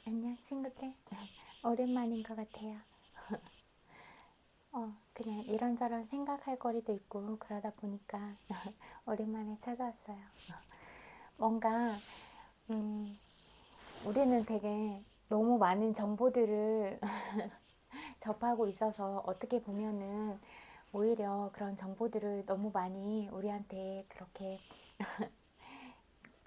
안녕 친구들. 오랜만인 것 같아요. 그냥 이런저런 생각할 거리도 있고 그러다 보니까 오랜만에 찾아왔어요. 뭔가 우리는 되게 너무 많은 정보들을 접하고 있어서 어떻게 보면은 오히려 그런 정보들을 너무 많이 우리한테 그렇게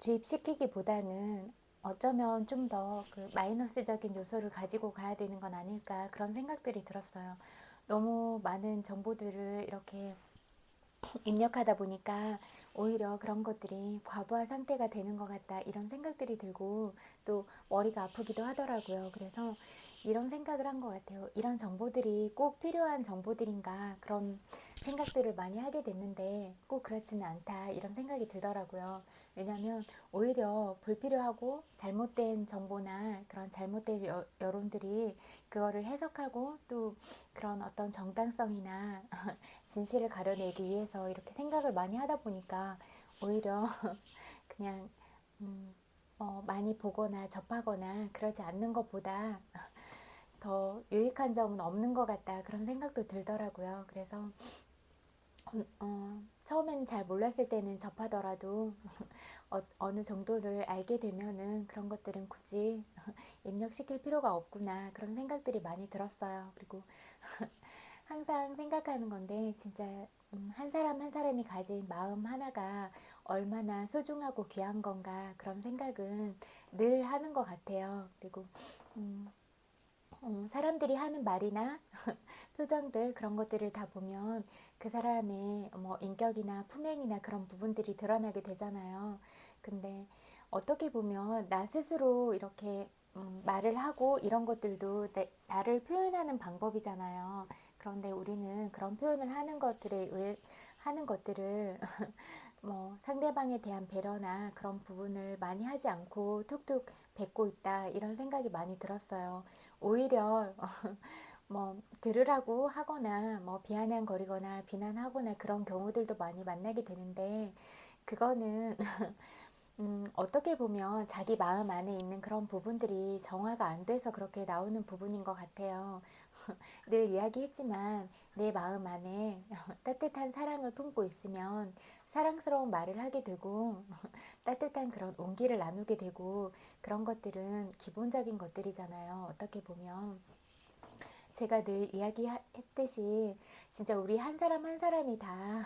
주입시키기보다는 어쩌면 좀 더 그 마이너스적인 요소를 가지고 가야 되는 건 아닐까, 그런 생각들이 들었어요. 너무 많은 정보들을 이렇게 입력하다 보니까 오히려 그런 것들이 과부하 상태가 되는 것 같다, 이런 생각들이 들고 또 머리가 아프기도 하더라고요. 그래서 이런 생각을 한 것 같아요. 이런 정보들이 꼭 필요한 정보들인가, 그런 생각들을 많이 하게 됐는데 꼭 그렇지는 않다, 이런 생각이 들더라고요. 왜냐하면 오히려 불필요하고 잘못된 정보나 그런 잘못된 여론들이 그거를 해석하고 또 그런 어떤 정당성이나 진실을 가려내기 위해서 이렇게 생각을 많이 하다 보니까 오히려 그냥 많이 보거나 접하거나 그러지 않는 것보다 더 유익한 점은 없는 것 같다, 그런 생각도 들더라고요. 그래서 처음에는 잘 몰랐을 때는 접하더라도 어느 정도를 알게 되면은 그런 것들은 굳이 입력시킬 필요가 없구나, 그런 생각들이 많이 들었어요. 그리고 항상 생각하는 건데 진짜 한 사람 한 사람이 가진 마음 하나가 얼마나 소중하고 귀한 건가, 그런 생각은 늘 하는 것 같아요. 그리고 사람들이 하는 말이나 표정들, 그런 것들을 다 보면 그 사람의 뭐 인격이나 품행이나 그런 부분들이 드러나게 되잖아요. 근데 어떻게 보면 나 스스로 이렇게 말을 하고 이런 것들도 나를 표현하는 방법이잖아요. 그런데 우리는 그런 표현을 하는 것들을 뭐 상대방에 대한 배려나 그런 부분을 많이 하지 않고 툭툭 뱉고 있다, 이런 생각이 많이 들었어요. 오히려 뭐 들으라고 하거나 뭐 비아냥거리거나 비난하거나 그런 경우들도 많이 만나게 되는데, 그거는 어떻게 보면 자기 마음 안에 있는 그런 부분들이 정화가 안 돼서 그렇게 나오는 부분인 것 같아요. 늘 이야기했지만 내 마음 안에 따뜻한 사랑을 품고 있으면 사랑스러운 말을 하게 되고 따뜻한 그런 온기를 나누게 되고, 그런 것들은 기본적인 것들이잖아요. 어떻게 보면 제가 늘 이야기했듯이 진짜 우리 한 사람 한 사람이 다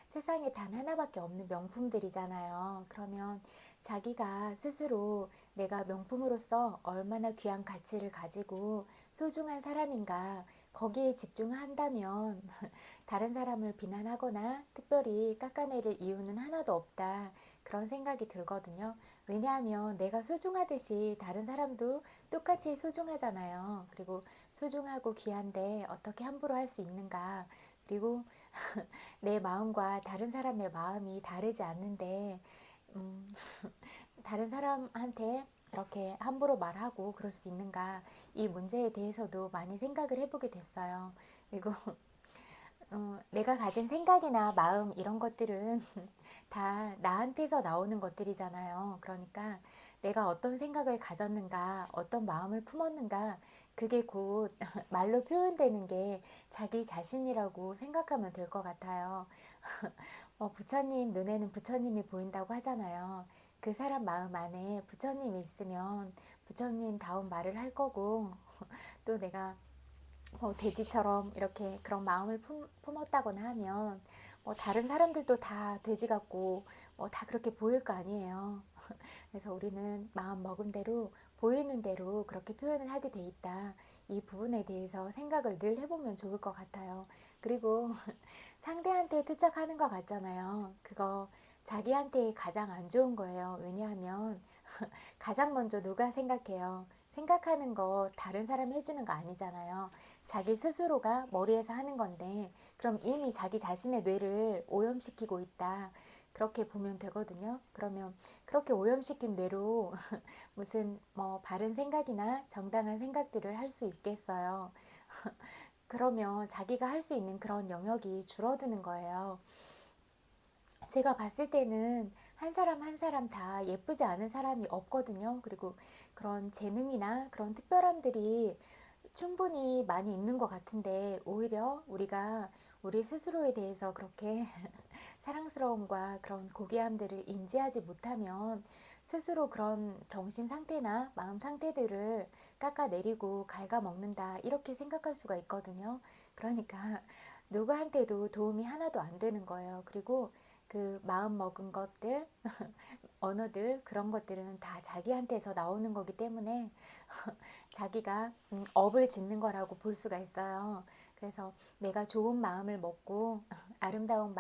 세상에 단 하나밖에 없는 명품들이잖아요. 그러면 자기가 스스로 내가 명품으로서 얼마나 귀한 가치를 가지고 소중한 사람인가, 거기에 집중한다면 다른 사람을 비난하거나 특별히 깎아내릴 이유는 하나도 없다, 그런 생각이 들거든요. 왜냐하면 내가 소중하듯이 다른 사람도 똑같이 소중하잖아요. 그리고 소중하고 귀한데 어떻게 함부로 할 수 있는가. 그리고 내 마음과 다른 사람의 마음이 다르지 않는데 음, 다른 사람한테 그렇게 함부로 말하고 그럴 수 있는가, 이 문제에 대해서도 많이 생각을 해보게 됐어요. 그리고 내가 가진 생각이나 마음, 이런 것들은 다 나한테서 나오는 것들이잖아요. 그러니까 내가 어떤 생각을 가졌는가, 어떤 마음을 품었는가, 그게 곧 말로 표현되는 게 자기 자신이라고 생각하면 될 것 같아요. 부처님 눈에는 부처님이 보인다고 하잖아요. 그 사람 마음 안에 부처님이 있으면 부처님다운 말을 할 거고, 또 내가 돼지처럼 이렇게 그런 마음을 품었다거나 하면 다른 사람들도 다 돼지 같고 다 그렇게 보일 거 아니에요. 그래서 우리는 마음 먹은 대로 보이는 대로 그렇게 표현을 하게 돼 있다. 이 부분에 대해서 생각을 늘 해보면 좋을 것 같아요. 그리고 상대한테 투척하는 것 같잖아요. 그거 자기한테 가장 안 좋은 거예요. 왜냐하면 가장 먼저 누가 생각해요? 생각하는 거 다른 사람 해주는 거 아니잖아요. 자기 스스로가 머리에서 하는 건데, 그럼 이미 자기 자신의 뇌를 오염시키고 있다, 그렇게 보면 되거든요. 그러면 그렇게 오염시킨 뇌로 무슨 뭐 바른 생각이나 정당한 생각들을 할 수 있겠어요. 그러면 자기가 할 수 있는 그런 영역이 줄어드는 거예요. 제가 봤을 때는 한 사람 한 사람 다 예쁘지 않은 사람이 없거든요. 그리고 그런 재능이나 그런 특별함들이 충분히 많이 있는 것 같은데 오히려 우리가 우리 스스로에 대해서 그렇게 사랑스러움과 그런 고귀함들을 인지하지 못하면 스스로 그런 정신 상태나 마음 상태들을 깎아내리고 갉아먹는다 이렇게 생각할 수가 있거든요. 그러니까 누구한테도 도움이 하나도 안 되는 거예요. 그리고 그 마음 먹은 것들, 언어들 그런 것들은 다 자기한테서 나오는 거기 때문에 자기가 업을 짓는 거라고 볼 수가 있어요. 그래서 내가 좋은 마음을 먹고 아름다운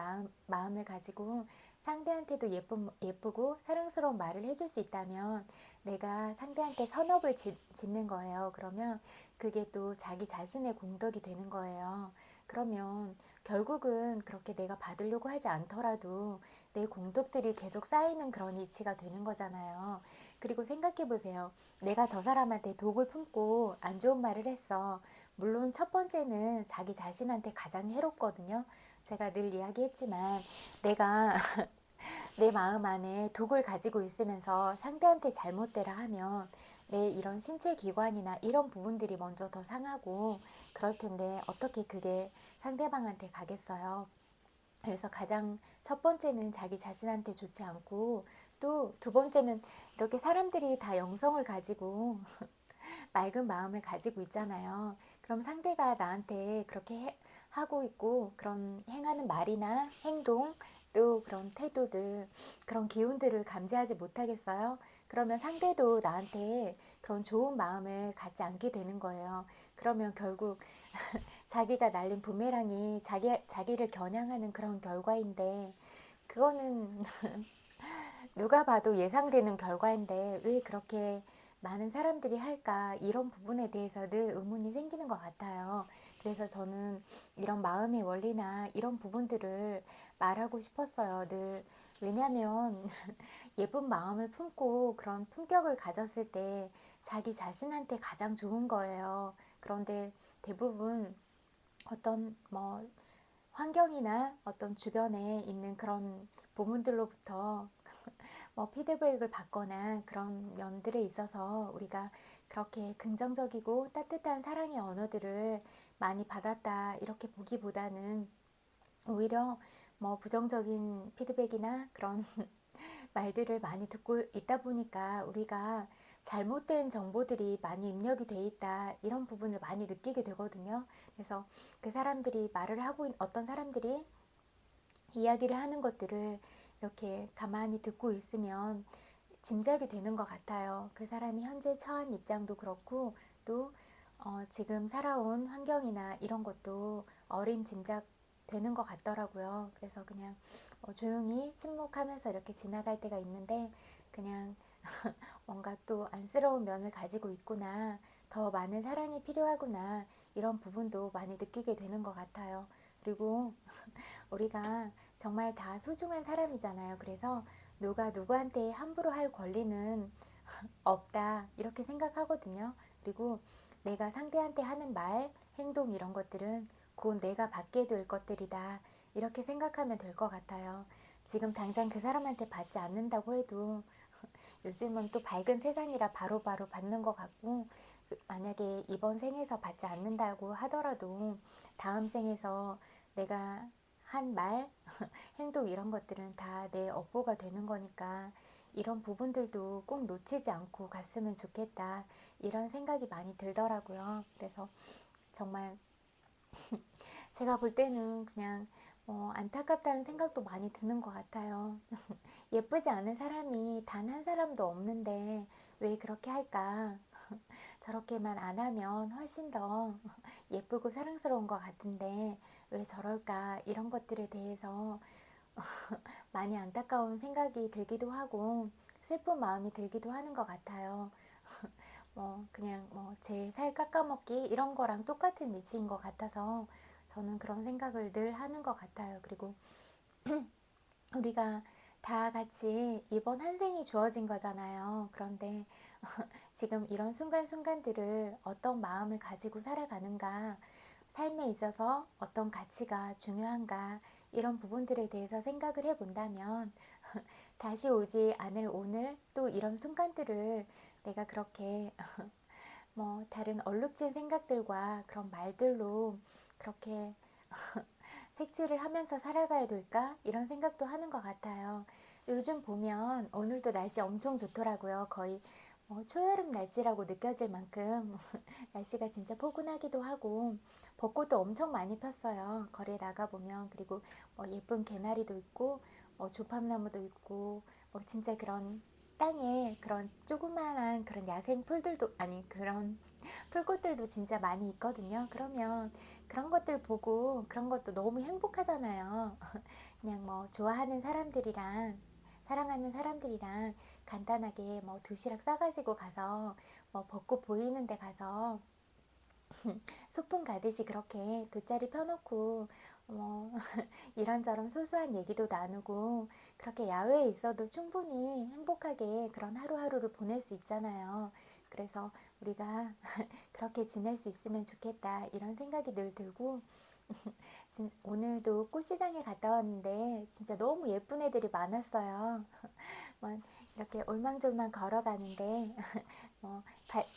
마음을 가지고 상대한테도 예쁘고 사랑스러운 말을 해줄 수 있다면 내가 상대한테 선업을 짓는 거예요. 그러면 그게 또 자기 자신의 공덕이 되는 거예요. 그러면 결국은 그렇게 내가 받으려고 하지 않더라도 내 공덕들이 계속 쌓이는 그런 이치가 되는 거잖아요. 그리고 생각해 보세요. 내가 저 사람한테 독을 품고 안 좋은 말을 했어. 물론 첫 번째는 자기 자신한테 가장 해롭거든요. 제가 늘 이야기했지만 내가 내 마음 안에 독을 가지고 있으면서 상대한테 잘못되라 하면 내 이런 신체 기관이나 이런 부분들이 먼저 더 상하고 그럴 텐데 어떻게 그게 상대방한테 가겠어요. 그래서 가장 첫 번째는 자기 자신한테 좋지 않고 또 두 번째는 이렇게 사람들이 다 영성을 가지고 맑은 마음을 가지고 있잖아요. 그럼 상대가 나한테 그렇게 하고 있고 그런 행하는 말이나 행동 또 그런 태도들 그런 기운들을 감지하지 못하겠어요? 그러면 상대도 나한테 그런 좋은 마음을 갖지 않게 되는 거예요. 그러면 결국 자기가 날린 부메랑이 자기를 겨냥하는 그런 결과인데 그거는 누가 봐도 예상되는 결과인데 왜 그렇게 많은 사람들이 할까 이런 부분에 대해서 늘 의문이 생기는 것 같아요. 그래서 저는 이런 마음의 원리나 이런 부분들을 말하고 싶었어요. 늘 왜냐하면 예쁜 마음을 품고 그런 품격을 가졌을 때 자기 자신한테 가장 좋은 거예요. 그런데 대부분 어떤 뭐 환경이나 어떤 주변에 있는 그런 부분들로부터 뭐 피드백을 받거나 그런 면들에 있어서 우리가 그렇게 긍정적이고 따뜻한 사랑의 언어들을 많이 받았다 이렇게 보기보다는 오히려 뭐 부정적인 피드백이나 그런 말들을 많이 듣고 있다 보니까 우리가 잘못된 정보들이 많이 입력이 돼 있다 이런 부분을 많이 느끼게 되거든요. 그래서 그 사람들이 말을 하고 어떤 사람들이 이야기를 하는 것들을 이렇게 가만히 듣고 있으면 짐작이 되는 것 같아요. 그 사람이 현재 처한 입장도 그렇고 또 지금 살아온 환경이나 이런 것도 어림짐작 되는 것 같더라고요. 그래서 그냥 조용히 침묵하면서 이렇게 지나갈 때가 있는데 그냥 뭔가 또 안쓰러운 면을 가지고 있구나, 더 많은 사랑이 필요하구나 이런 부분도 많이 느끼게 되는 것 같아요. 그리고 우리가 정말 다 소중한 사람이잖아요. 그래서 누가 누구한테 함부로 할 권리는 없다 이렇게 생각하거든요. 그리고 내가 상대한테 하는 말, 행동 이런 것들은 곧 내가 받게 될 것들이다 이렇게 생각하면 될 것 같아요. 지금 당장 그 사람한테 받지 않는다고 해도 요즘은 또 밝은 세상이라 바로바로 받는 것 같고 만약에 이번 생에서 받지 않는다고 하더라도 다음 생에서 내가 한 말, 행동 이런 것들은 다 내 업보가 되는 거니까 이런 부분들도 꼭 놓치지 않고 갔으면 좋겠다 이런 생각이 많이 들더라고요. 그래서 정말 제가 볼 때는 그냥 안타깝다는 생각도 많이 드는 것 같아요. 예쁘지 않은 사람이 단 한 사람도 없는데 왜 그렇게 할까? 저렇게만 안 하면 훨씬 더 예쁘고 사랑스러운 것 같은데 왜 저럴까? 이런 것들에 대해서 많이 안타까운 생각이 들기도 하고 슬픈 마음이 들기도 하는 것 같아요. 그냥 제 살 깎아먹기 이런 거랑 똑같은 이치인 것 같아서 저는 그런 생각을 늘 하는 것 같아요. 그리고 우리가 다 같이 이번 한 생이 주어진 거잖아요. 그런데 지금 이런 순간순간들을 어떤 마음을 가지고 살아가는가, 삶에 있어서 어떤 가치가 중요한가, 이런 부분들에 대해서 생각을 해본다면 다시 오지 않을 오늘 또 이런 순간들을 내가 그렇게 뭐 다른 얼룩진 생각들과 그런 말들로 그렇게 색칠을 하면서 살아가야 될까? 이런 생각도 하는 것 같아요. 요즘 보면 오늘도 날씨 엄청 좋더라고요. 거의 초여름 날씨라고 느껴질 만큼 날씨가 진짜 포근하기도 하고 벚꽃도 엄청 많이 폈어요. 거리에 나가보면. 그리고 예쁜 개나리도 있고 조팝나무도 있고 진짜 그런 땅에 그런 조그만한 그런 야생 풀들도 아니 그런 풀꽃들도 진짜 많이 있거든요. 그러면 그런 것들 보고 그런 것도 너무 행복하잖아요. 그냥 좋아하는 사람들이랑 사랑하는 사람들이랑 간단하게 도시락 싸가지고 가서 벚꽃 보이는 데 가서 소풍 가듯이 그렇게 돗자리 펴놓고 뭐 이런저런 소소한 얘기도 나누고 그렇게 야외에 있어도 충분히 행복하게 그런 하루하루를 보낼 수 있잖아요. 그래서 우리가 그렇게 지낼 수 있으면 좋겠다 이런 생각이 늘 들고 오늘도 꽃시장에 갔다 왔는데 진짜 너무 예쁜 애들이 많았어요. 이렇게 올망졸망 걸어가는데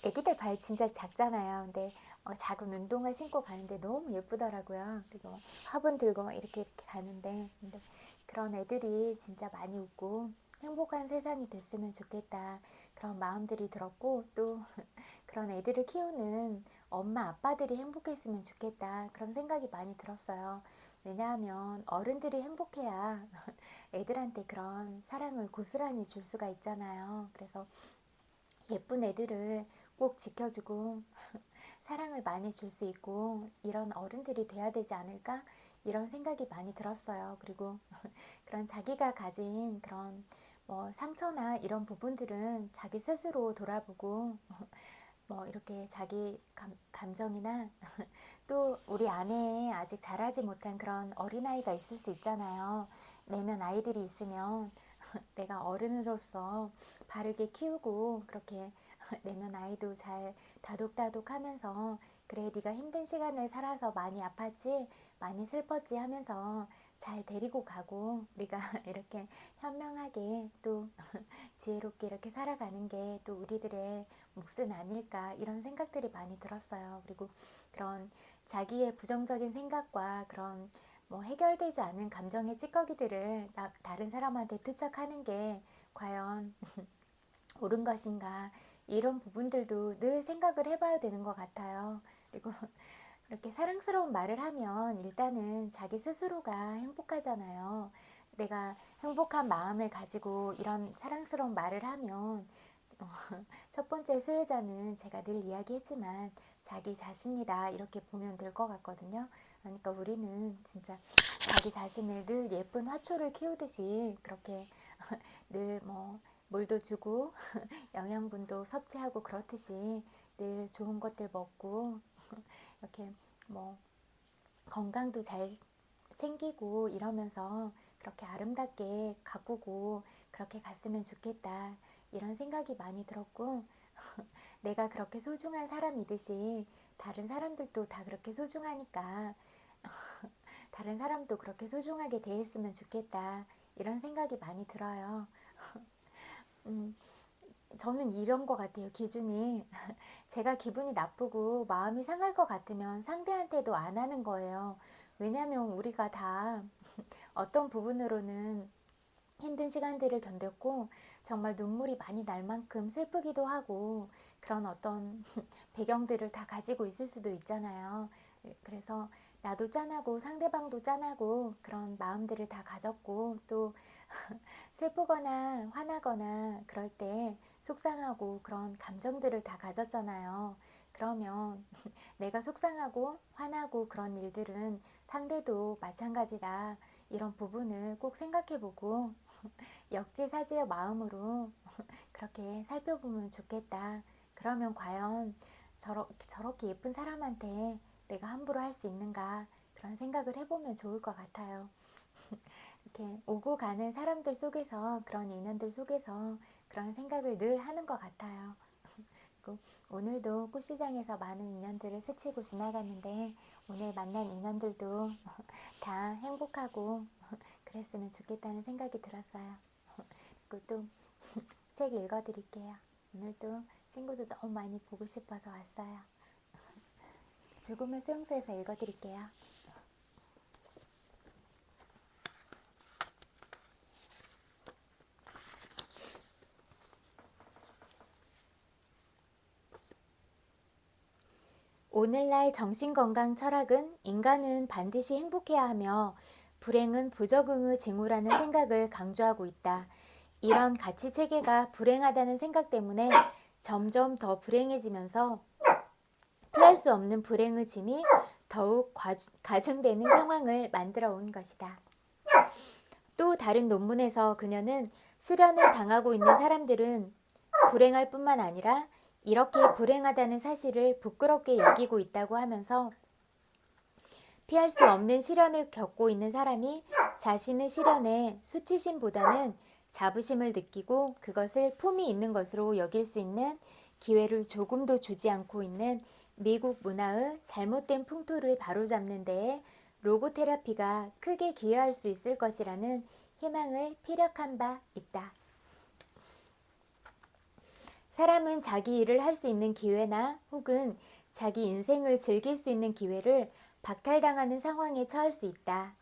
애기들 발 진짜 작잖아요. 근데 작은 운동화 신고 가는데 너무 예쁘더라고요. 그리고 화분 들고 이렇게 가는데 근데 그런 애들이 진짜 많이 웃고 행복한 세상이 됐으면 좋겠다. 그런 마음들이 들었고 또 그런 애들을 키우는 엄마 아빠들이 행복했으면 좋겠다. 그런 생각이 많이 들었어요. 왜냐하면 어른들이 행복해야 애들한테 그런 사랑을 고스란히 줄 수가 있잖아요. 그래서 예쁜 애들을 꼭 지켜주고 사랑을 많이 줄 수 있고 이런 어른들이 돼야 되지 않을까? 이런 생각이 많이 들었어요. 그리고 그런 자기가 가진 그런 상처나 이런 부분들은 자기 스스로 돌아보고 이렇게 자기 감정이나 또 우리 안에 아직 자라지 못한 그런 어린아이가 있을 수 있잖아요. 내면 아이들이 있으면 내가 어른으로서 바르게 키우고 그렇게 내면 아이도 잘 다독다독 하면서 그래 네가 힘든 시간을 살아서 많이 아팠지 많이 슬펐지 하면서 잘 데리고 가고 우리가 이렇게 현명하게 또 지혜롭게 이렇게 살아가는 게 또 우리들의 몫은 아닐까 이런 생각들이 많이 들었어요. 그리고 그런 자기의 부정적인 생각과 그런 해결되지 않은 감정의 찌꺼기들을 다른 사람한테 투척하는 게 과연 옳은 것인가 이런 부분들도 늘 생각을 해봐야 되는 것 같아요. 그리고 이렇게 사랑스러운 말을 하면 일단은 자기 스스로가 행복하잖아요. 내가 행복한 마음을 가지고 이런 사랑스러운 말을 하면 첫 번째 수혜자는 제가 늘 이야기했지만 자기 자신이다 이렇게 보면 될 것 같거든요. 그러니까 우리는 진짜 자기 자신을 늘 예쁜 화초를 키우듯이 그렇게 늘 물도 주고 영양분도 섭취하고 그렇듯이 늘 좋은 것들 먹고 이렇게 건강도 잘 챙기고 이러면서 그렇게 아름답게 가꾸고 그렇게 갔으면 좋겠다 이런 생각이 많이 들었고 내가 그렇게 소중한 사람이듯이 다른 사람들도 다 그렇게 소중하니까 다른 사람도 그렇게 소중하게 대했으면 좋겠다 이런 생각이 많이 들어요. 음, 저는 이런 것 같아요. 기준이 제가 기분이 나쁘고 마음이 상할 것 같으면 상대한테도 안 하는 거예요. 왜냐하면 우리가 다 어떤 부분으로는 힘든 시간들을 견뎠고 정말 눈물이 많이 날 만큼 슬프기도 하고 그런 어떤 배경들을 다 가지고 있을 수도 있잖아요. 그래서 나도 짠하고 상대방도 짠하고 그런 마음들을 다 가졌고 또 슬프거나 화나거나 그럴 때 속상하고 그런 감정들을 다 가졌잖아요. 그러면 내가 속상하고 화나고 그런 일들은 상대도 마찬가지다. 이런 부분을 꼭 생각해보고 역지사지의 마음으로 그렇게 살펴보면 좋겠다. 그러면 과연 저렇게 예쁜 사람한테 내가 함부로 할 수 있는가 그런 생각을 해보면 좋을 것 같아요. 이렇게 오고 가는 사람들 속에서 그런 인연들 속에서 그런 생각을 늘 하는 것 같아요. 그리고 오늘도 꽃시장에서 많은 인연들을 스치고 지나갔는데 오늘 만난 인연들도 다 행복하고 그랬으면 좋겠다는 생각이 들었어요. 친구도 책 읽어드릴게요. 오늘도 친구도 너무 많이 보고 싶어서 왔어요. 죽음의 수용소에서 읽어드릴게요. 오늘날 정신건강 철학은 인간은 반드시 행복해야 하며 불행은 부적응의 징후라는 생각을 강조하고 있다. 이런 가치 체계가 불행하다는 생각 때문에 점점 더 불행해지면서 피할 수 없는 불행의 짐이 더욱 가중되는 상황을 만들어 온 것이다. 또 다른 논문에서 그녀는 실연을 당하고 있는 사람들은 불행할 뿐만 아니라 이렇게 불행하다는 사실을 부끄럽게 여기고 있다고 하면서 피할 수 없는 시련을 겪고 있는 사람이 자신의 시련에 수치심보다는 자부심을 느끼고 그것을 품위 있는 것으로 여길 수 있는 기회를 조금도 주지 않고 있는 미국 문화의 잘못된 풍토를 바로잡는 데에 로고테라피가 크게 기여할 수 있을 것이라는 희망을 피력한 바 있다. 사람은 자기 일을 할 수 있는 기회나 혹은 자기 인생을 즐길 수 있는 기회를 박탈당하는 상황에 처할 수 있다.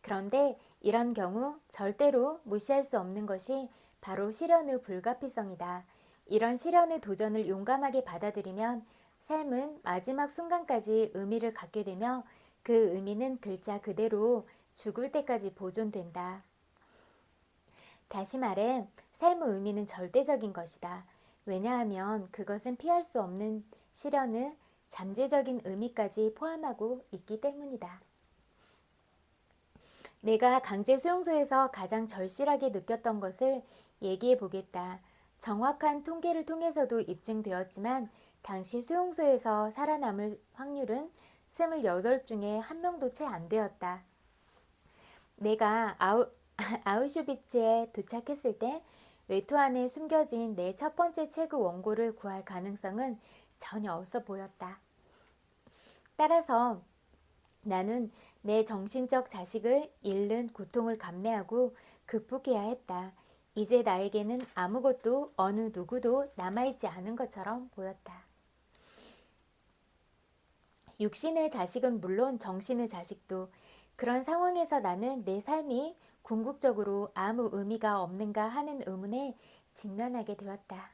그런데 이런 경우 절대로 무시할 수 없는 것이 바로 시련의 불가피성이다. 이런 시련의 도전을 용감하게 받아들이면 삶은 마지막 순간까지 의미를 갖게 되며 그 의미는 글자 그대로 죽을 때까지 보존된다. 다시 말해 삶의 의미는 절대적인 것이다. 왜냐하면 그것은 피할 수 없는 시련의 잠재적인 의미까지 포함하고 있기 때문이다. 내가 강제 수용소에서 가장 절실하게 느꼈던 것을 얘기해 보겠다. 정확한 통계를 통해서도 입증되었지만 당시 수용소에서 살아남을 확률은 28 중에 1명도 채 안 되었다. 내가 아우슈비츠에 도착했을 때 외투 안에 숨겨진 내 첫 번째 책의 원고를 구할 가능성은 전혀 없어 보였다. 따라서 나는 내 정신적 자식을 잃는 고통을 감내하고 극복해야 했다. 이제 나에게는 아무것도 어느 누구도 남아있지 않은 것처럼 보였다. 육신의 자식은 물론 정신의 자식도. 그런 상황에서 나는 내 삶이 궁극적으로 아무 의미가 없는가 하는 의문에 직면하게 되었다.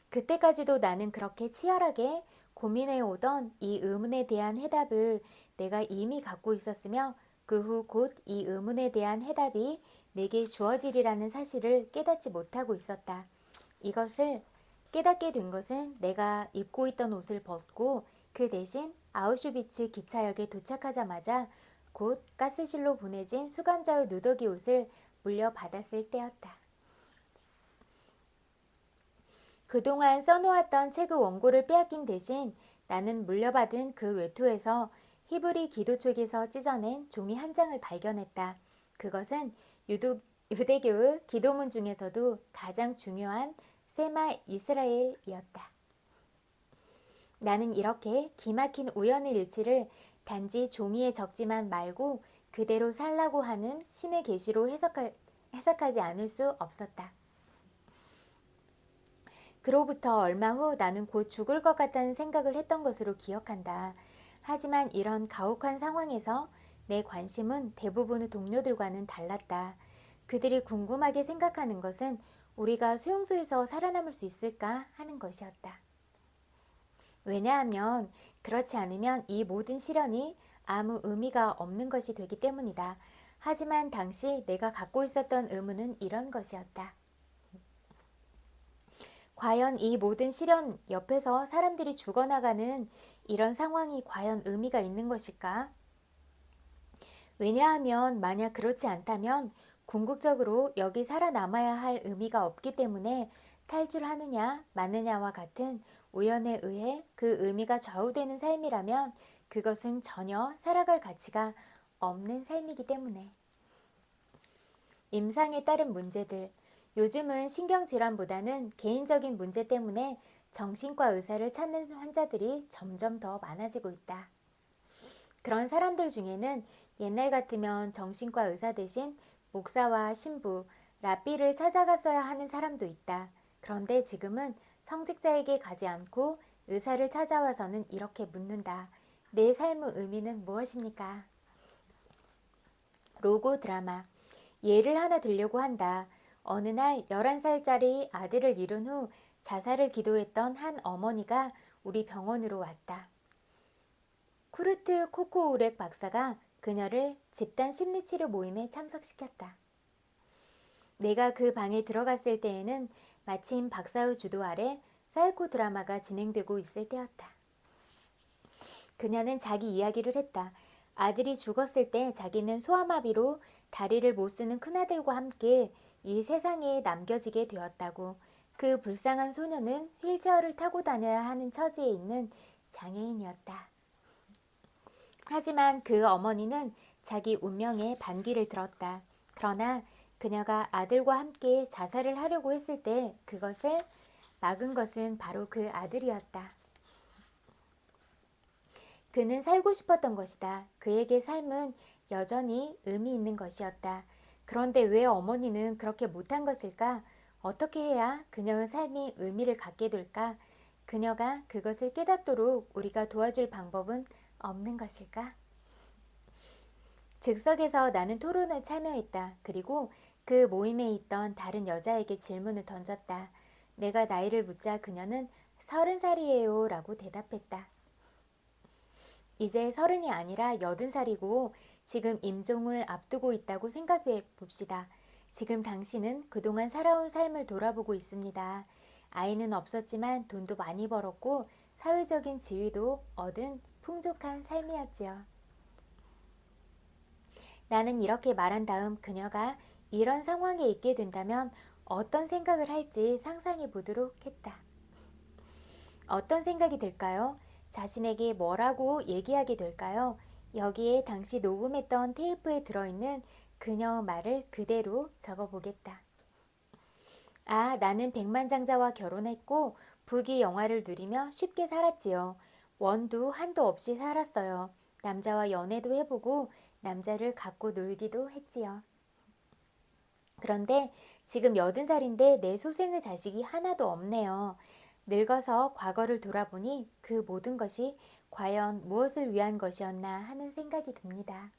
그때까지도 나는 그렇게 치열하게 고민해 오던 이 의문에 대한 해답을 내가 이미 갖고 있었으며 그 후 곧 이 의문에 대한 해답이 내게 주어지리라는 사실을 깨닫지 못하고 있었다. 이것을 깨닫게 된 것은 내가 입고 있던 옷을 벗고 그 대신 아우슈비츠 기차역에 도착하자마자 곧 가스실로 보내진 수감자의 누더기 옷을 물려받았을 때였다. 그동안 써놓았던 책의 원고를 빼앗긴 대신 나는 물려받은 그 외투에서 히브리 기도촉에서 찢어낸 종이 한 장을 발견했다. 그것은 유대교의 기도문 중에서도 가장 중요한 세마 이스라엘이었다. 나는 이렇게 기막힌 우연의 일치를 단지 종이에 적지만 말고 그대로 살라고 하는 신의 계시로 해석하지 않을 수 없었다. 그로부터 얼마 후 나는 곧 죽을 것 같다는 생각을 했던 것으로 기억한다. 하지만 이런 가혹한 상황에서 내 관심은 대부분의 동료들과는 달랐다. 그들이 궁금하게 생각하는 것은 우리가 수용소에서 살아남을 수 있을까 하는 것이었다. 왜냐하면 그렇지 않으면 이 모든 시련이 아무 의미가 없는 것이 되기 때문이다. 하지만 당시 내가 갖고 있었던 의문은 이런 것이었다. 과연 이 모든 시련 옆에서 사람들이 죽어나가는 이런 상황이 과연 의미가 있는 것일까? 왜냐하면 만약 그렇지 않다면 궁극적으로 여기 살아남아야 할 의미가 없기 때문에 탈출하느냐 마느냐와 같은 우연에 의해 그 의미가 좌우되는 삶이라면 그것은 전혀 살아갈 가치가 없는 삶이기 때문에. 임상에 따른 문제들. 요즘은 신경질환보다는 개인적인 문제 때문에 정신과 의사를 찾는 환자들이 점점 더 많아지고 있다. 그런 사람들 중에는 옛날 같으면 정신과 의사 대신 목사와 신부, 랍비를 찾아갔어야 하는 사람도 있다. 그런데 지금은 성직자에게 가지 않고 의사를 찾아와서는 이렇게 묻는다. 내 삶의 의미는 무엇입니까? 로고 드라마. 예를 하나 들려고 한다. 어느 날 11살짜리 아들을 잃은 후 자살을 기도했던 한 어머니가 우리 병원으로 왔다. 쿠르트 코코우렉 박사가 그녀를 집단 심리치료 모임에 참석시켰다. 내가 그 방에 들어갔을 때에는 마침 박사의 주도 아래 사이코 드라마가 진행되고 있을 때였다. 그녀는 자기 이야기를 했다. 아들이 죽었을 때 자기는 소아마비로 다리를 못 쓰는 큰아들과 함께 이 세상에 남겨지게 되었다고. 그 불쌍한 소녀는 휠체어를 타고 다녀야 하는 처지에 있는 장애인이었다. 하지만 그 어머니는 자기 운명에 반기를 들었다. 그러나 그녀가 아들과 함께 자살을 하려고 했을 때 그것을 막은 것은 바로 그 아들이었다. 그는 살고 싶었던 것이다. 그에게 삶은 여전히 의미 있는 것이었다. 그런데 왜 어머니는 그렇게 못한 것일까? 어떻게 해야 그녀의 삶이 의미를 갖게 될까? 그녀가 그것을 깨닫도록 우리가 도와줄 방법은 없는 것일까? 즉석에서 나는 토론에 참여했다. 그리고 그 모임에 있던 다른 여자에게 질문을 던졌다. 내가 나이를 묻자 그녀는 30살이에요 라고 대답했다. 이제 30이 아니라 80살이고 지금 임종을 앞두고 있다고 생각해 봅시다. 지금 당신은 그동안 살아온 삶을 돌아보고 있습니다. 아이는 없었지만 돈도 많이 벌었고 사회적인 지위도 얻은 풍족한 삶이었지요. 나는 이렇게 말한 다음 그녀가 이런 상황에 있게 된다면 어떤 생각을 할지 상상해 보도록 했다. 어떤 생각이 들까요? 자신에게 뭐라고 얘기하게 될까요? 여기에 당시 녹음했던 테이프에 들어있는 그녀의 말을 그대로 적어보겠다. 아, 나는 백만장자와 결혼했고 부귀 영화를 누리며 쉽게 살았지요. 원도 한도 없이 살았어요. 남자와 연애도 해보고 남자를 갖고 놀기도 했지요. 그런데 지금 80살인데 내 소생의 자식이 하나도 없네요. 늙어서 과거를 돌아보니 그 모든 것이 과연 무엇을 위한 것이었나 하는 생각이 듭니다.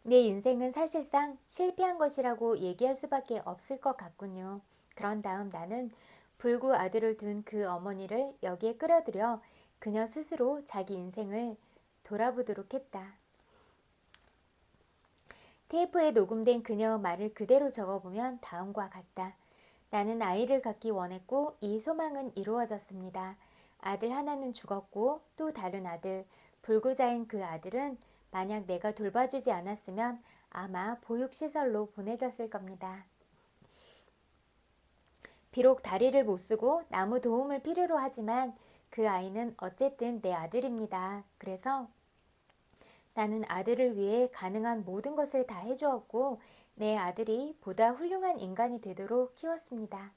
내 인생은 사실상 실패한 것이라고 얘기할 수밖에 없을 것 같군요. 그런 다음 나는 불구 아들을 둔 그 어머니를 여기에 끌어들여 그녀 스스로 자기 인생을 돌아보도록 했다. 테이프에 녹음된 그녀의 말을 그대로 적어보면 다음과 같다. 나는 아이를 갖기 원했고 이 소망은 이루어졌습니다. 아들 하나는 죽었고 또 다른 아들, 불구자인 그 아들은 만약 내가 돌봐주지 않았으면 아마 보육시설로 보내졌을 겁니다. 비록 다리를 못 쓰고 나무 도움을 필요로 하지만 그 아이는 어쨌든 내 아들입니다. 그래서 나는 아들을 위해 가능한 모든 것을 다 해주었고 내 아들이 보다 훌륭한 인간이 되도록 키웠습니다.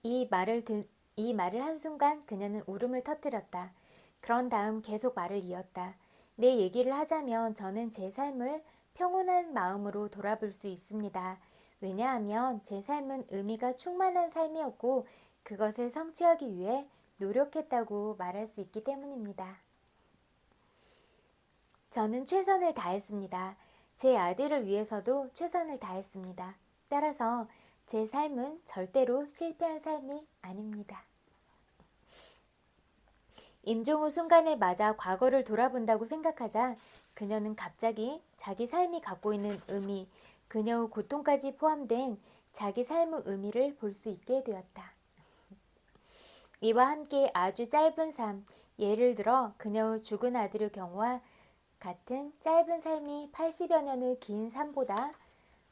이 말을 한순간 그녀는 울음을 터뜨렸다. 그런 다음 계속 말을 이었다. 내 얘기를 하자면 저는 제 삶을 평온한 마음으로 돌아볼 수 있습니다. 왜냐하면 제 삶은 의미가 충만한 삶이었고 그것을 성취하기 위해 노력했다고 말할 수 있기 때문입니다. 저는 최선을 다했습니다. 제 아들을 위해서도 최선을 다했습니다. 따라서 제 삶은 절대로 실패한 삶이 아닙니다. 임종의 순간을 맞아 과거를 돌아본다고 생각하자 그녀는 갑자기 자기 삶이 갖고 있는 의미, 그녀의 고통까지 포함된 자기 삶의 의미를 볼 수 있게 되었다. 이와 함께 아주 짧은 삶, 예를 들어 그녀의 죽은 아들의 경우와 같은 짧은 삶이 80여 년의 긴 삶보다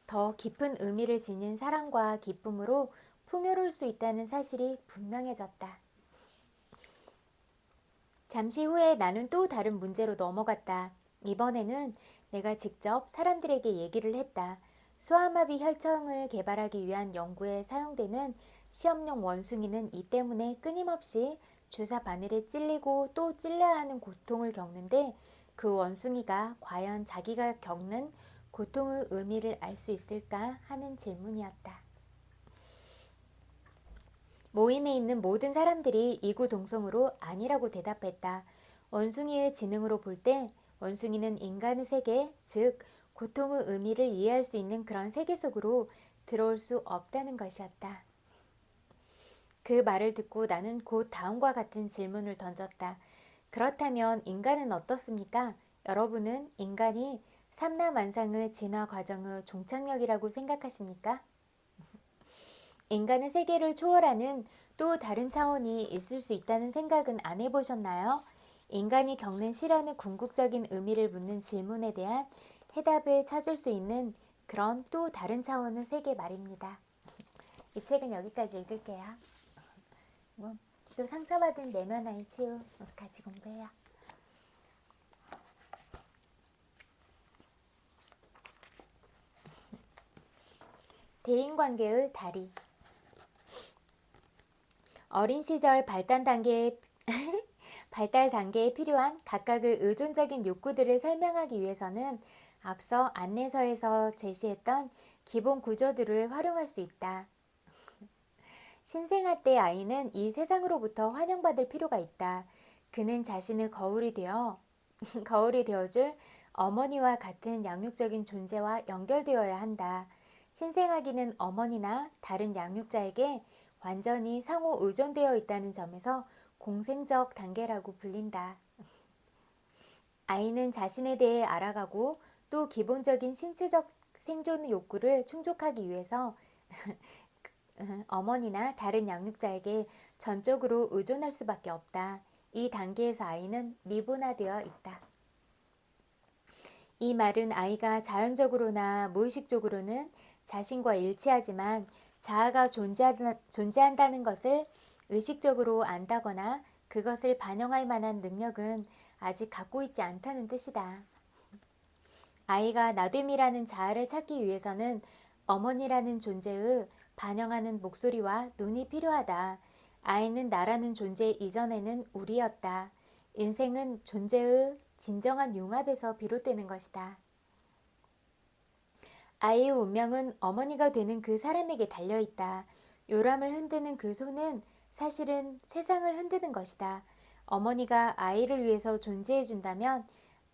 더 깊은 의미를 지닌 사랑과 기쁨으로 풍요로울 수 있다는 사실이 분명해졌다. 잠시 후에 나는 또 다른 문제로 넘어갔다. 이번에는 내가 직접 사람들에게 얘기를 했다. 소아마비 혈청을 개발하기 위한 연구에 사용되는 시험용 원숭이는 이 때문에 끊임없이 주사 바늘에 찔리고 또 찔려야 하는 고통을 겪는데 그 원숭이가 과연 자기가 겪는 고통의 의미를 알 수 있을까 하는 질문이었다. 모임에 있는 모든 사람들이 이구동성으로 아니라고 대답했다. 원숭이의 지능으로 볼 때 원숭이는 인간의 세계, 즉 고통의 의미를 이해할 수 있는 그런 세계 속으로 들어올 수 없다는 것이었다. 그 말을 듣고 나는 곧 다음과 같은 질문을 던졌다. 그렇다면 인간은 어떻습니까? 여러분은 인간이 삼라만상의 진화 과정의 종착역이라고 생각하십니까? 인간의 세계를 초월하는 또 다른 차원이 있을 수 있다는 생각은 안 해보셨나요? 인간이 겪는 시련의 궁극적인 의미를 묻는 질문에 대한 해답을 찾을 수 있는 그런 또 다른 차원의 세계 말입니다. 이 책은 여기까지 읽을게요. 또 상처받은 내면의 치유 같이 공부해요. 대인관계의 다리. 어린 시절 발달 단계에 필요한 각각의 의존적인 욕구들을 설명하기 위해서는 앞서 안내서에서 제시했던 기본 구조들을 활용할 수 있다. 신생아 때 아이는 이 세상으로부터 환영받을 필요가 있다. 그는 자신의 거울이 되어줄 어머니와 같은 양육적인 존재와 연결되어야 한다. 신생아기는 어머니나 다른 양육자에게 완전히 상호 의존되어 있다는 점에서 공생적 단계라고 불린다. 아이는 자신에 대해 알아가고 또 기본적인 신체적 생존 욕구를 충족하기 위해서 어머니나 다른 양육자에게 전적으로 의존할 수밖에 없다. 이 단계에서 아이는 미분화되어 있다. 이 말은 아이가 자연적으로나 무의식적으로는 자신과 일치하지만 자아가 존재한다는 것을 의식적으로 안다거나 그것을 반영할 만한 능력은 아직 갖고 있지 않다는 뜻이다. 아이가 나됨이라는 자아를 찾기 위해서는 어머니라는 존재의 반영하는 목소리와 눈이 필요하다. 아이는 나라는 존재 이전에는 우리였다. 인생은 존재의 진정한 융합에서 비롯되는 것이다. 아이의 운명은 어머니가 되는 그 사람에게 달려있다. 요람을 흔드는 그 손은 사실은 세상을 흔드는 것이다. 어머니가 아이를 위해서 존재해준다면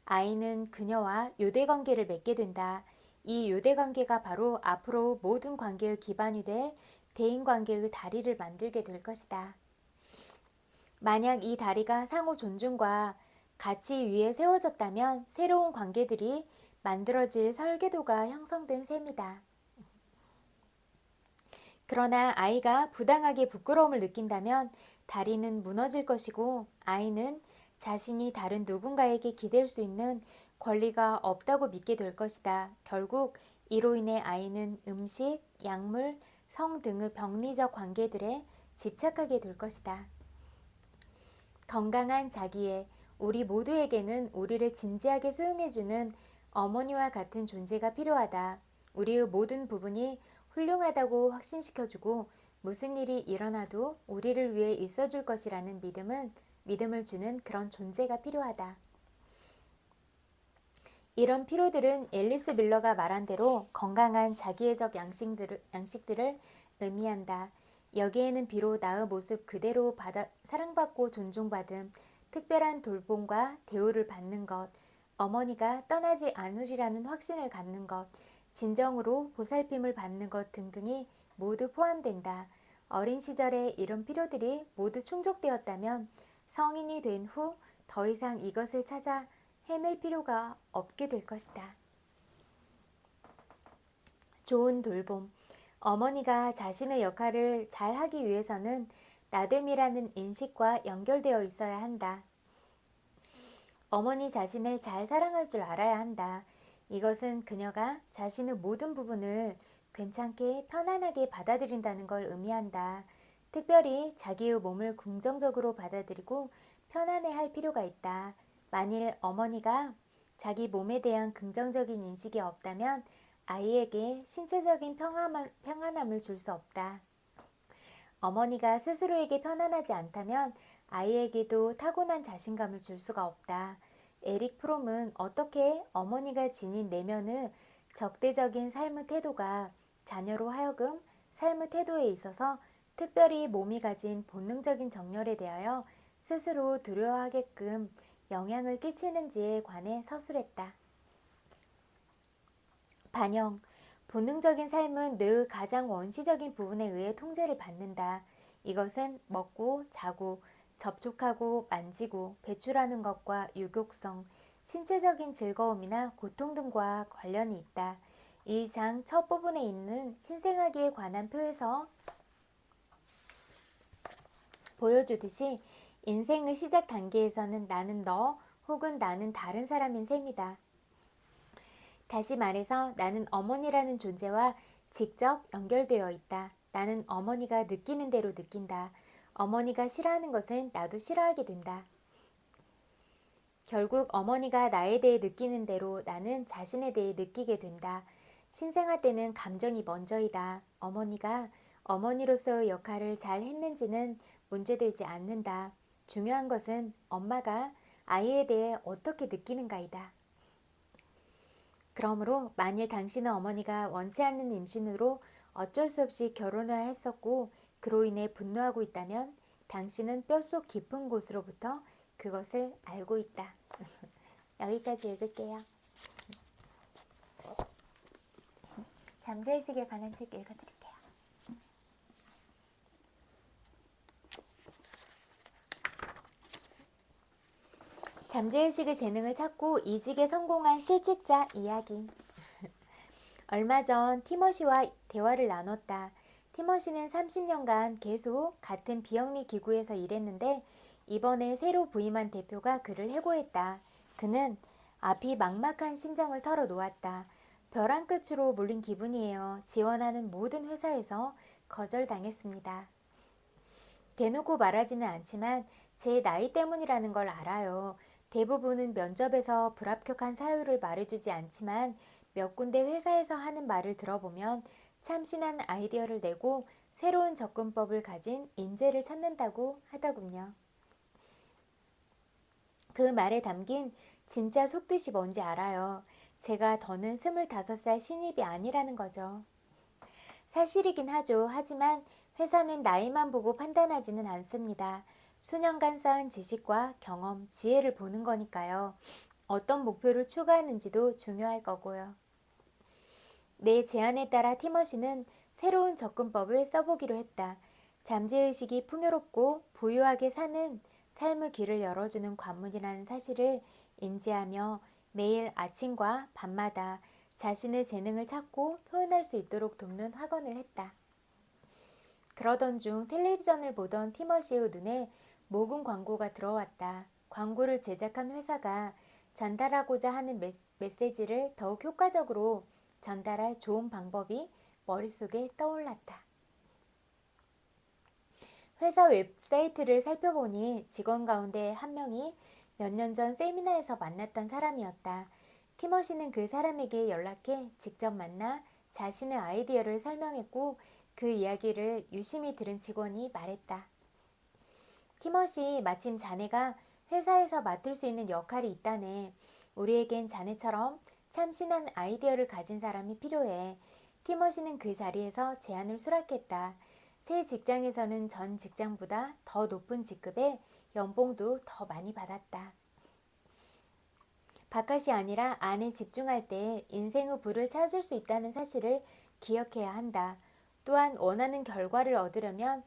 아이는 그녀와 요대관계를 맺게 된다. 이 요대관계가 바로 앞으로 모든 관계의 기반이 될 대인관계의 다리를 만들게 될 것이다. 만약 이 다리가 상호 존중과 가치 위에 세워졌다면 새로운 관계들이 만들어질 설계도가 형성된 셈이다. 그러나 아이가 부당하게 부끄러움을 느낀다면 다리는 무너질 것이고 아이는 자신이 다른 누군가에게 기댈 수 있는 권리가 없다고 믿게 될 것이다. 결국 이로 인해 아이는 음식, 약물, 성 등의 병리적 관계들에 집착하게 될 것이다. 건강한 자기애, 우리 모두에게는 우리를 진지하게 수용해주는 어머니와 같은 존재가 필요하다. 우리의 모든 부분이 훌륭하다고 확신시켜주고 무슨 일이 일어나도 우리를 위해 있어줄 것이라는 믿음을 주는 그런 존재가 필요하다. 이런 필요들은 앨리스 밀러가 말한 대로 건강한 자기애적 양식들을 의미한다. 여기에는 비록 나의 모습 그대로 사랑받고 존중받음, 특별한 돌봄과 대우를 받는 것, 어머니가 떠나지 않으리라는 확신을 갖는 것, 진정으로 보살핌을 받는 것 등등이 모두 포함된다. 어린 시절에 이런 필요들이 모두 충족되었다면 성인이 된 후 더 이상 이것을 찾아 헤맬 필요가 없게 될 것이다. 좋은 돌봄. 어머니가 자신의 역할을 잘 하기 위해서는 나됨이라는 인식과 연결되어 있어야 한다. 어머니 자신을 잘 사랑할 줄 알아야 한다. 이것은 그녀가 자신의 모든 부분을 괜찮게 편안하게 받아들인다는 걸 의미한다. 특별히 자기의 몸을 긍정적으로 받아들이고 편안해할 필요가 있다. 만일 어머니가 자기 몸에 대한 긍정적인 인식이 없다면 아이에게 신체적인 평안함을 줄 수 없다. 어머니가 스스로에게 편안하지 않다면 아이에게도 타고난 자신감을 줄 수가 없다. 에릭 프롬은 어떻게 어머니가 지닌 내면의 적대적인 삶의 태도가 자녀로 하여금 삶의 태도에 있어서 특별히 몸이 가진 본능적인 정열에 대하여 스스로 두려워하게끔 영향을 끼치는지에 관해 서술했다. 반영. 본능적인 삶은 뇌의 가장 원시적인 부분에 의해 통제를 받는다. 이것은 먹고, 자고, 접촉하고, 만지고, 배출하는 것과 유욕성, 신체적인 즐거움이나 고통 등과 관련이 있다. 이 장 첫 부분에 있는 신생아기에 관한 표에서 보여주듯이 인생의 시작 단계에서는 나는 너 혹은 나는 다른 사람인 셈이다. 다시 말해서 나는 어머니라는 존재와 직접 연결되어 있다. 나는 어머니가 느끼는 대로 느낀다. 어머니가 싫어하는 것은 나도 싫어하게 된다. 결국 어머니가 나에 대해 느끼는 대로 나는 자신에 대해 느끼게 된다. 신생아 때는 감정이 먼저이다. 어머니가 어머니로서의 역할을 잘 했는지는 문제되지 않는다. 중요한 것은 엄마가 아이에 대해 어떻게 느끼는가이다. 그러므로 만일 당신의 어머니가 원치 않는 임신으로 어쩔 수 없이 결혼을 했었고 그로 인해 분노하고 있다면 당신은 뼛속 깊은 곳으로부터 그것을 알고 있다. 여기까지 읽을게요. 잠재의식에 관한 책 읽어드릴게요. 잠재의식의 재능을 찾고 이직에 성공한 실직자 이야기. 얼마 전 티머시와 대화를 나눴다. 티머시는 30년간 계속 같은 비영리 기구에서 일했는데 이번에 새로 부임한 대표가 그를 해고했다. 그는 앞이 막막한 심정을 털어놓았다. 벼랑 끝으로 몰린 기분이에요. 지원하는 모든 회사에서 거절당했습니다. 대놓고 말하지는 않지만 제 나이 때문이라는 걸 알아요. 대부분은 면접에서 불합격한 사유를 말해주지 않지만 몇 군데 회사에서 하는 말을 들어보면 참신한 아이디어를 내고 새로운 접근법을 가진 인재를 찾는다고 하더군요. 그 말에 담긴 진짜 속뜻이 뭔지 알아요. 제가 더는 25살 신입이 아니라는 거죠. 사실이긴 하죠. 하지만 회사는 나이만 보고 판단하지는 않습니다. 수년간 쌓은 지식과 경험, 지혜를 보는 거니까요. 어떤 목표를 추구하는지도 중요할 거고요. 내 제안에 따라 티머시는 새로운 접근법을 써보기로 했다. 잠재의식이 풍요롭고 부유하게 사는 삶의 길을 열어주는 관문이라는 사실을 인지하며 매일 아침과 밤마다 자신의 재능을 찾고 표현할 수 있도록 돕는 학원을 했다. 그러던 중 텔레비전을 보던 티머시의 눈에 모금 광고가 들어왔다. 광고를 제작한 회사가 전달하고자 하는 메시지를 더욱 효과적으로 전달할 좋은 방법이 머릿속에 떠올랐다. 회사 웹사이트를 살펴보니 직원 가운데 한 명이 몇 년 전 세미나에서 만났던 사람이었다. 티머시는 그 사람에게 연락해 직접 만나 자신의 아이디어를 설명했고 그 이야기를 유심히 들은 직원이 말했다. 티머시, 마침 자네가 회사에서 맡을 수 있는 역할이 있다네. 우리에겐 자네처럼 참신한 아이디어를 가진 사람이 필요해. 티머시는 그 자리에서 제안을 수락했다. 새 직장에서는 전 직장보다 더 높은 직급에 연봉도 더 많이 받았다. 바깥이 아니라 안에 집중할 때 인생의 불을 찾을 수 있다는 사실을 기억해야 한다. 또한 원하는 결과를 얻으려면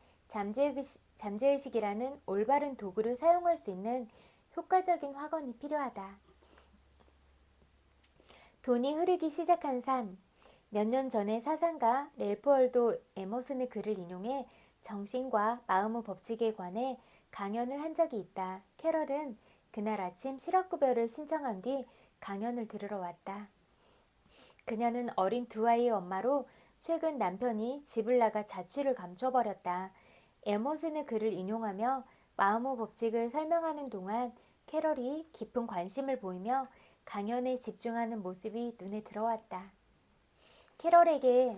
잠재의식이라는 올바른 도구를 사용할 수 있는 효과적인 학원이 필요하다. 돈이 흐르기 시작한 삶. 몇 년 전에 사상가 랠프 월도 에머슨의 글을 인용해 정신과 마음의 법칙에 관해 강연을 한 적이 있다. 캐럴은 그날 아침 실업급여를 신청한 뒤 강연을 들으러 왔다. 그녀는 어린 두 아이의 엄마로 최근 남편이 집을 나가 자취를 감춰버렸다. 에머슨의 글을 인용하며 마음의 법칙을 설명하는 동안 캐럴이 깊은 관심을 보이며 강연에 집중하는 모습이 눈에 들어왔다. 캐럴에게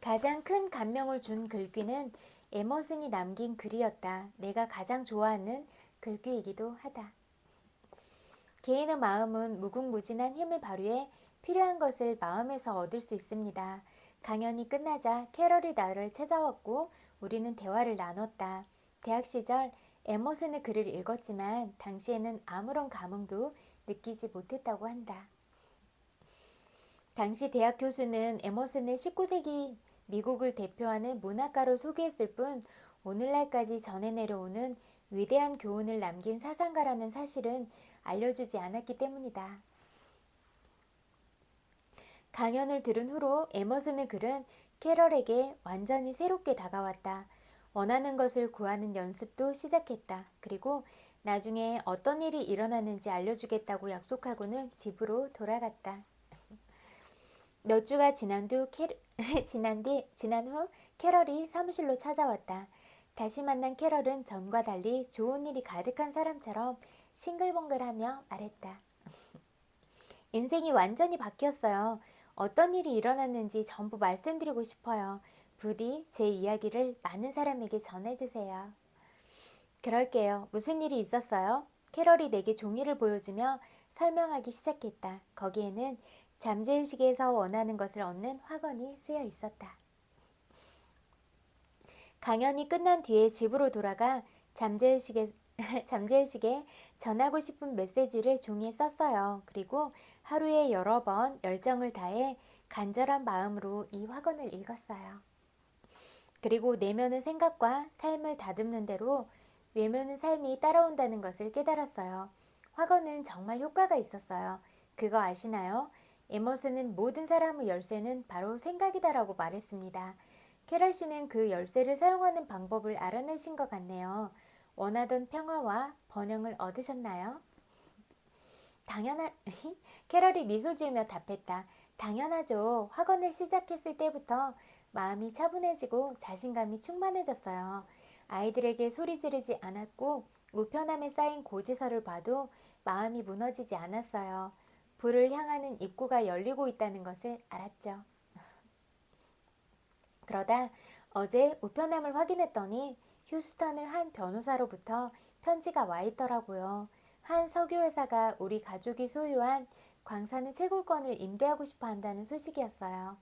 가장 큰 감명을 준 글귀는 에머슨이 남긴 글이었다. 내가 가장 좋아하는 글귀이기도 하다. 개인의 마음은 무궁무진한 힘을 발휘해 필요한 것을 마음에서 얻을 수 있습니다. 강연이 끝나자 캐럴이 나를 찾아왔고 우리는 대화를 나눴다. 대학 시절 에머슨의 글을 읽었지만 당시에는 아무런 감흥도 느끼지 못했다고 한다. 당시 대학 교수는 에머슨을 19세기 미국을 대표하는 문학가로 소개했을 뿐 오늘날까지 전해 내려오는 위대한 교훈을 남긴 사상가라는 사실은 알려주지 않았기 때문이다. 강연을 들은 후로 에머슨의 글은 캐럴에게 완전히 새롭게 다가왔다. 원하는 것을 구하는 연습도 시작했다. 그리고 나중에 어떤 일이 일어나는지 알려주겠다고 약속하고는 집으로 돌아갔다. 몇 주가 지난 후 캐럴이 사무실로 찾아왔다. 다시 만난 캐럴은 전과 달리 좋은 일이 가득한 사람처럼 싱글벙글하며 말했다. 인생이 완전히 바뀌었어요. 어떤 일이 일어났는지 전부 말씀드리고 싶어요. 부디 제 이야기를 많은 사람에게 전해주세요. 그럴게요. 무슨 일이 있었어요? 캐럴이 내게 종이를 보여주며 설명하기 시작했다. 거기에는 잠재의식에서 원하는 것을 얻는 확언이 쓰여 있었다. 강연이 끝난 뒤에 집으로 돌아가 잠재의식에 전하고 싶은 메시지를 종이에 썼어요. 그리고 하루에 여러 번 열정을 다해 간절한 마음으로 이 확언을 읽었어요. 그리고 내면의 생각과 삶을 다듬는 대로 외면의 삶이 따라온다는 것을 깨달았어요. 확언은 정말 효과가 있었어요. 그거 아시나요? 에머슨은 모든 사람의 열쇠는 바로 생각이다라고 말했습니다. 캐럴 씨는 그 열쇠를 사용하는 방법을 알아내신 것 같네요. 원하던 평화와 번영을 얻으셨나요? 당연하... 캐럴이 미소 지으며 답했다. 당연하죠. 학원을 시작했을 때부터 마음이 차분해지고 자신감이 충만해졌어요. 아이들에게 소리 지르지 않았고 우편함에 쌓인 고지서를 봐도 마음이 무너지지 않았어요. 불을 향하는 입구가 열리고 있다는 것을 알았죠. 그러다 어제 우편함을 확인했더니 휴스턴의 한 변호사로부터 편지가 와 있더라고요. 한 석유회사가 우리 가족이 소유한 광산의 채굴권을 임대하고 싶어 한다는 소식이었어요.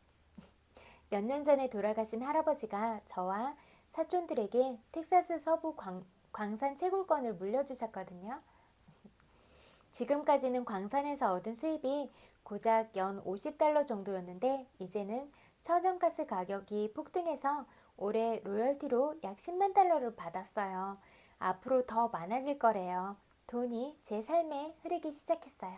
몇 년 전에 돌아가신 할아버지가 저와 사촌들에게 텍사스 서부 광산 채굴권을 물려주셨거든요. 지금까지는 광산에서 얻은 수입이 고작 연 $50 정도였는데 이제는 천연가스 가격이 폭등해서 올해 로열티로 약 $10만 달러를 받았어요. 앞으로 더 많아질 거래요. 돈이 제 삶에 흐르기 시작했어요.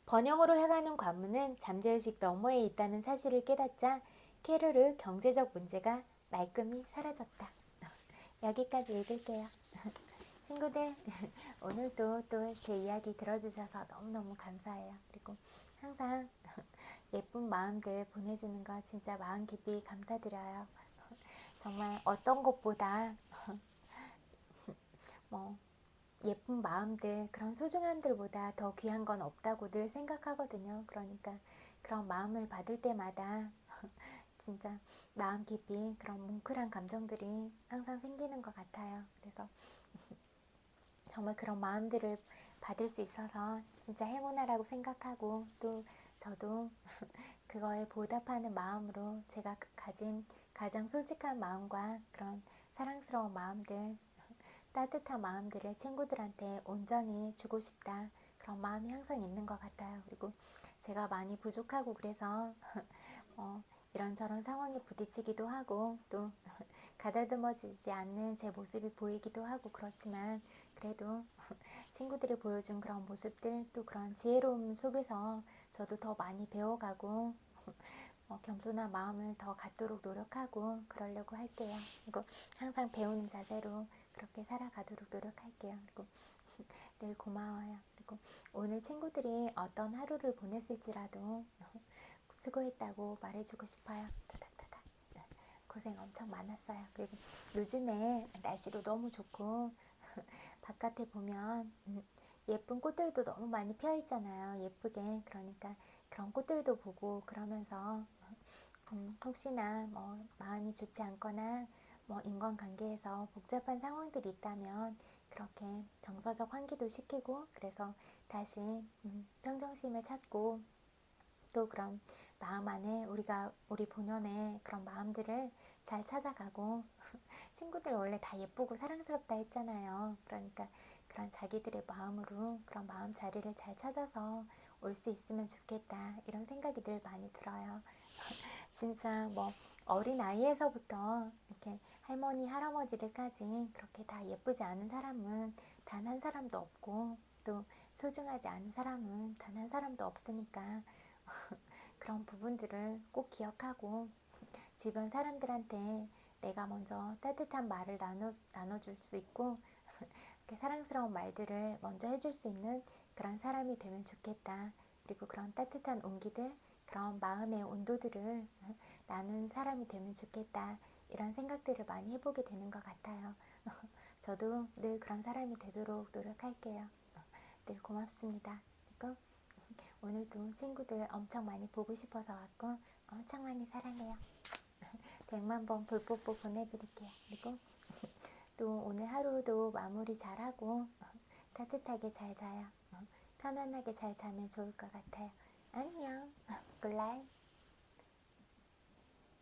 번영으로 향하는 관문은 잠재의식 너머에 있다는 사실을 깨닫자 캐롤의 경제적 문제가 말끔히 사라졌다. 여기까지 읽을게요. 친구들, 오늘도 또 제 이야기 들어주셔서 너무너무 감사해요. 그리고 항상 예쁜 마음들 보내주는 거 진짜 마음 깊이 감사드려요. 정말 어떤 것보다 뭐 예쁜 마음들, 그런 소중함들보다 더 귀한 건 없다고 늘 생각하거든요. 그러니까 그런 마음을 받을 때마다 진짜 마음 깊이 그런 뭉클한 감정들이 항상 생기는 것 같아요. 그래서 정말 그런 마음들을 받을 수 있어서 진짜 행운아라고 생각하고 또 저도 그거에 보답하는 마음으로 제가 가진 가장 솔직한 마음과 그런 사랑스러운 마음들, 따뜻한 마음들을 친구들한테 온전히 주고 싶다. 그런 마음이 항상 있는 것 같아요. 그리고 제가 많이 부족하고 그래서 이런저런 상황에 부딪히기도 하고 또 가다듬어지지 않는 제 모습이 보이기도 하고 그렇지만 그래도 친구들이 보여준 그런 모습들 또 그런 지혜로움 속에서 저도 더 많이 배워가고 겸손한 마음을 더 갖도록 노력하고 그러려고 할게요. 그리고 항상 배우는 자세로 그렇게 살아가도록 노력할게요. 그리고 늘 고마워요. 그리고 오늘 친구들이 어떤 하루를 보냈을지라도 수고했다고 말해주고 싶어요. 타닥타닥. 고생 엄청 많았어요. 그리고 요즘에 날씨도 너무 좋고 바깥에 보면 예쁜 꽃들도 너무 많이 펴 있잖아요. 예쁘게. 그러니까 그런 꽃들도 보고 그러면서 혹시나 마음이 좋지 않거나 인간관계에서 복잡한 상황들이 있다면 그렇게 정서적 환기도 시키고 그래서 다시 평정심을 찾고 또 그런 마음 안에 우리 본연의 그런 마음들을 잘 찾아가고 친구들 원래 다 예쁘고 사랑스럽다 했잖아요. 그러니까 그런 자기들의 마음으로 그런 마음 자리를 잘 찾아서 올 수 있으면 좋겠다 이런 생각이 늘 많이 들어요. 진짜 뭐 어린 아이에서부터 이렇게 할머니 할아버지들까지 그렇게 다 예쁘지 않은 사람은 단 한 사람도 없고 또 소중하지 않은 사람은 단 한 사람도 없으니까 그런 부분들을 꼭 기억하고 주변 사람들한테 내가 먼저 따뜻한 말을 나눠줄 수 있고 이렇게 사랑스러운 말들을 먼저 해줄 수 있는 그런 사람이 되면 좋겠다. 그리고 그런 따뜻한 온기들, 그런 마음의 온도들을 나눈 사람이 되면 좋겠다. 이런 생각들을 많이 해보게 되는 것 같아요. 저도 늘 그런 사람이 되도록 노력할게요. 늘 고맙습니다. 그리고 오늘도 친구들 엄청 많이 보고 싶어서 왔고 엄청 많이 사랑해요. 100만 번 불뽀뽀 보내드릴게요. 그리고 또 오늘 하루도 마무리 잘하고 따뜻하게 잘 자요. 편안하게 잘 자면 좋을 것 같아요. 안녕. 굿나잇.